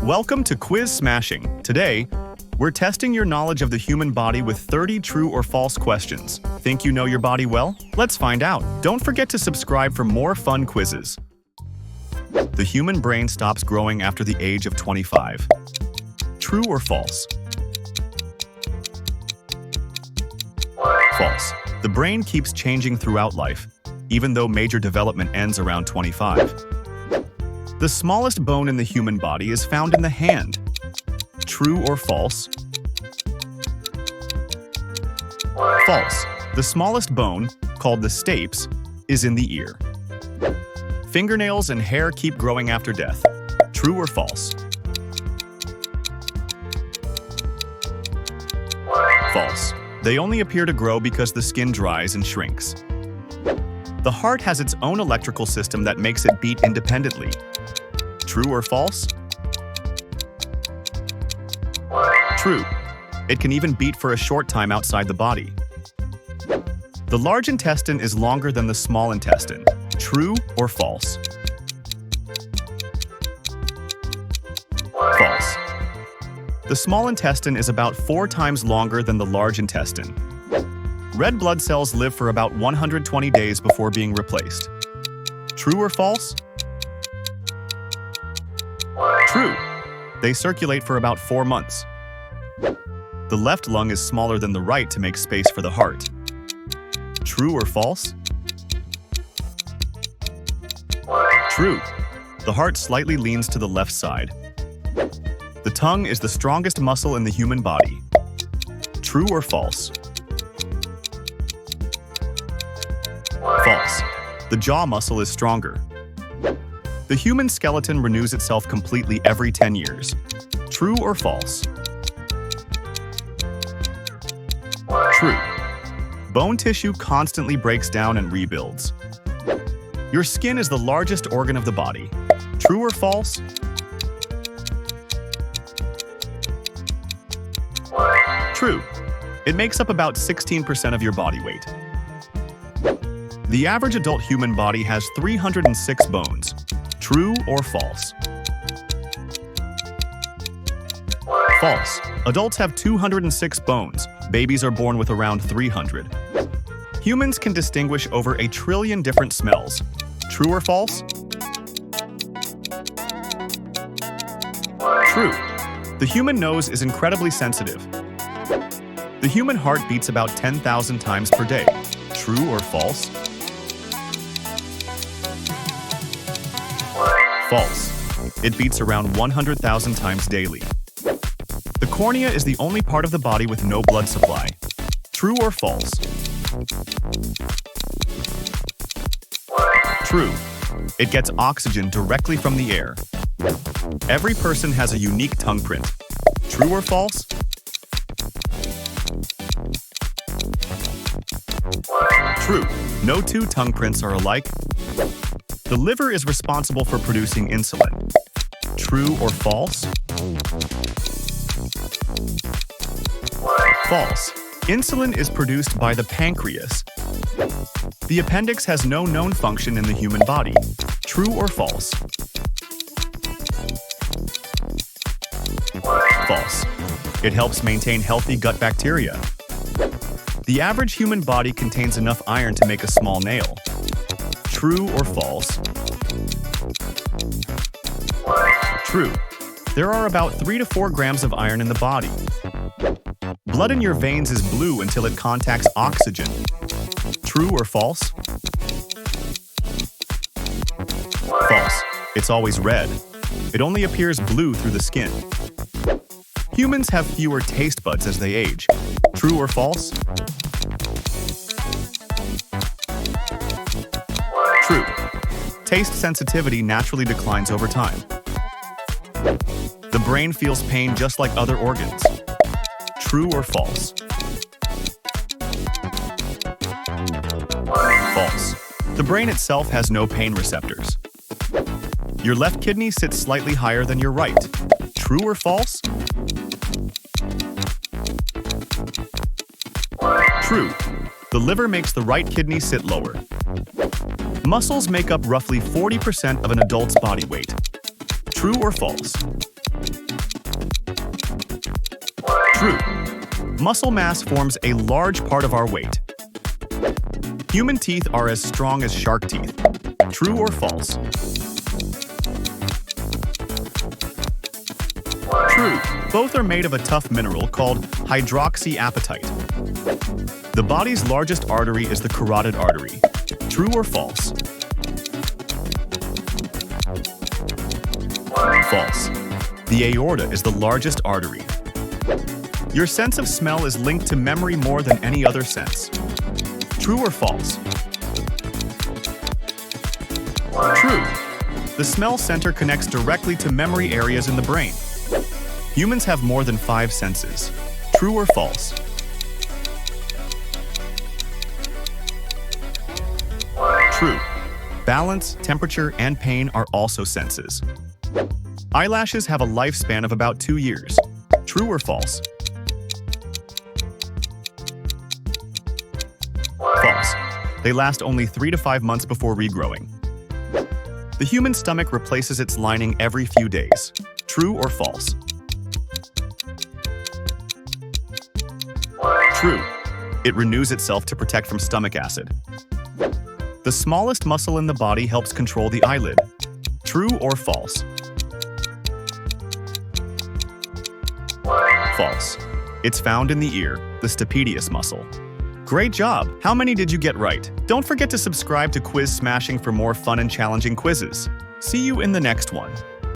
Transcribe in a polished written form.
Welcome to Quiz Smashing. Today, we're testing your knowledge of the human body with 30 true or false questions. Think you know your body well? Let's find out. Don't forget to subscribe for more fun quizzes. The human brain stops growing after the age of 25. True or false? False. The brain keeps changing throughout life, even though major development ends around 25. The smallest bone in the human body is found in the hand. True or false? False. The smallest bone, called the stapes, is in the ear. Fingernails and hair keep growing after death. True or false? False. They only appear to grow because the skin dries and shrinks. The heart has its own electrical system that makes it beat independently. True or false? True. It can even beat for a short time outside the body. The large intestine is longer than the small intestine. True or false? False. The small intestine is about 4 times longer than the large intestine. Red blood cells live for about 120 days before being replaced. True or false? True. They circulate for about 4 months. The left lung is smaller than the right to make space for the heart. True or false? True. The heart slightly leans to the left side. The tongue is the strongest muscle in the human body. True or false? False. The jaw muscle is stronger. The human skeleton renews itself completely every 10 years. True or false? True. Bone tissue constantly breaks down and rebuilds. Your skin is the largest organ of the body. True or false? True. It makes up about 16% of your body weight. The average adult human body has 306 bones. True or false? False. Adults have 206 bones. Babies are born with around 300. Humans can distinguish over 1 trillion different smells. True or false? True. The human nose is incredibly sensitive. The human heart beats about 10,000 times per day. True or false? False. It beats around 100,000 times daily. The cornea is the only part of the body with no blood supply. True or false? True. It gets oxygen directly from the air. Every person has a unique tongue print. True or false? True. No 2 tongue prints are alike. The liver is responsible for producing insulin. True or false? False. Insulin is produced by the pancreas. The appendix has no known function in the human body. True or false? False. It helps maintain healthy gut bacteria. The average human body contains enough iron to make a small nail. True or false? True. There are about 3 to 4 grams of iron in the body. Blood in your veins is blue until it contacts oxygen. True or false? False. It's always red. It only appears blue through the skin. Humans have fewer taste buds as they age. True or false? True. Taste sensitivity naturally declines over time. The brain feels pain just like other organs. True or false? False. The brain itself has no pain receptors. Your left kidney sits slightly higher than your right. True or false? True. The liver makes the right kidney sit lower. Muscles make up roughly 40% of an adult's body weight. True or false? True. Muscle mass forms a large part of our weight. Human teeth are as strong as shark teeth. True or false? True. Both are made of a tough mineral called hydroxyapatite. The body's largest artery is the carotid artery. True or false? False. The aorta is the largest artery. Your sense of smell is linked to memory more than any other sense. True or false? True. The smell center connects directly to memory areas in the brain. Humans have more than 5 senses. True or false? True. Balance, temperature, and pain are also senses. Eyelashes have a lifespan of about 2 years. True or false? False. They last only 3 to 5 months before regrowing. The human stomach replaces its lining every few days. True or false? True. It renews itself to protect from stomach acid. The smallest muscle in the body helps control the eyelid. True or false? False. It's found in the ear, the stapedius muscle. Great job! How many did you get right? Don't forget to subscribe to Quiz Smashing for more fun and challenging quizzes. See you in the next one.